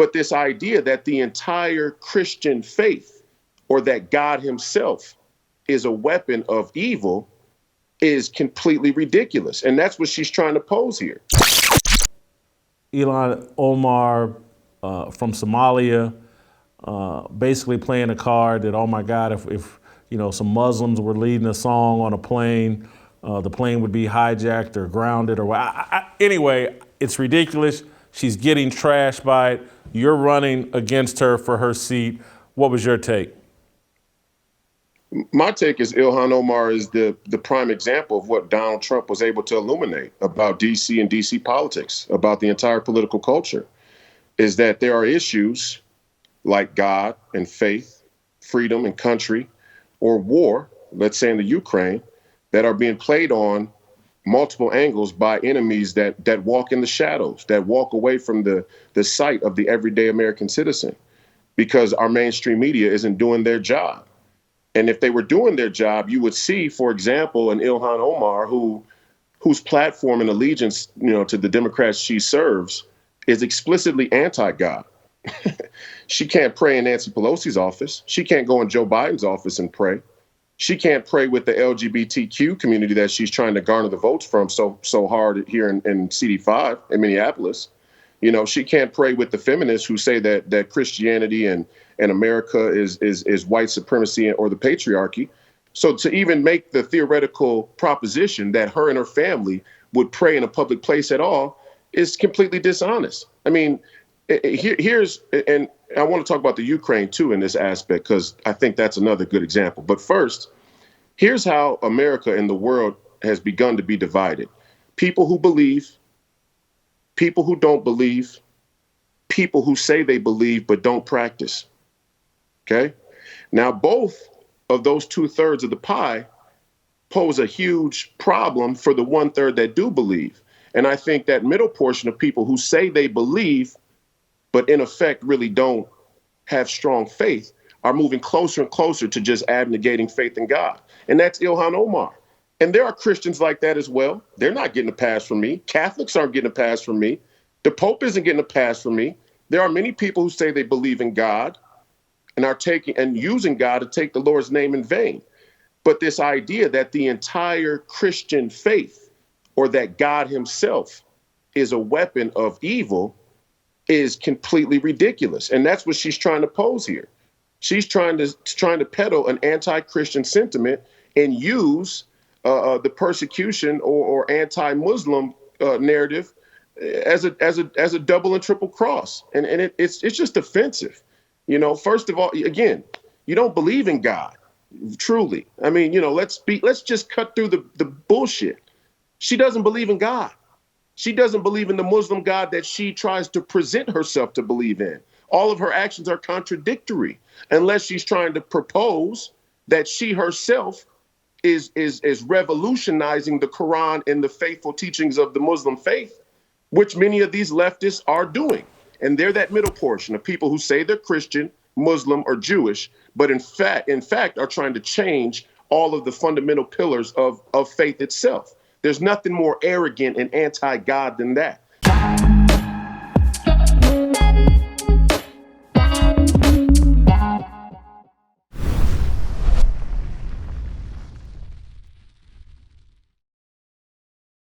But this idea that the entire Christian faith, or that God himself is a weapon of evil, is completely ridiculous. And that's what she's trying to pose here. Ilhan Omar from Somalia, basically playing a card that, oh my God, if some Muslims were leading a song on a plane, the plane would be hijacked or grounded or anyway, it's ridiculous. She's getting trashed by it. You're running against her for her seat. What was your take? My take is Ilhan Omar is the prime example of what Donald Trump was able to illuminate about D.C. and D.C. politics, about the entire political culture, is that there are issues like God and faith, freedom and country, or war, let's say in the Ukraine, that are being played on multiple angles by enemies that walk in the shadows, that walk away from the sight of the everyday American citizen, because our mainstream media isn't doing their job. And if they were doing their job, you would see, for example, an Ilhan Omar whose platform and allegiance, to the Democrats she serves is explicitly anti-God. She can't pray in Nancy Pelosi's office. She can't go in Joe Biden's office and pray. She can't pray with the LGBTQ community that she's trying to garner the votes from so hard here in CD5 in Minneapolis. She can't pray with the feminists who say that Christianity and America is white supremacy or the patriarchy. So to even make the theoretical proposition that her and her family would pray in a public place at all is completely dishonest. I mean, and I want to talk about the Ukraine too in this aspect, because I think that's another good example. But first, here's how America and the world has begun to be divided. People who believe, people who don't believe, people who say they believe but don't practice. Okay? Now, both of those 2/3 of the pie pose a huge problem for the 1/3 that do believe. And I think that middle portion of people who say they believe but in effect really don't have strong faith are moving closer and closer to just abnegating faith in God. And that's Ilhan Omar. And there are Christians like that as well. They're not getting a pass from me. Catholics aren't getting a pass from me. The Pope isn't getting a pass from me. There are many people who say they believe in God and are taking and using God to take the Lord's name in vain. But this idea that the entire Christian faith, or that God himself is a weapon of evil, is completely ridiculous. And that's what she's trying to pose here. She's trying to peddle an anti-Christian sentiment and use the persecution or anti-Muslim narrative as a double and triple cross. And it's just offensive. First of all, again, you don't believe in God, truly. I mean, let's just cut through the bullshit. She doesn't believe in God. She doesn't believe in the Muslim God that she tries to present herself to believe in. All of her actions are contradictory, unless she's trying to propose that she herself is revolutionizing the Quran and the faithful teachings of the Muslim faith, which many of these leftists are doing. And they're that middle portion of people who say they're Christian, Muslim, or Jewish, but in fact are trying to change all of the fundamental pillars of faith itself. There's nothing more arrogant and anti-God than that.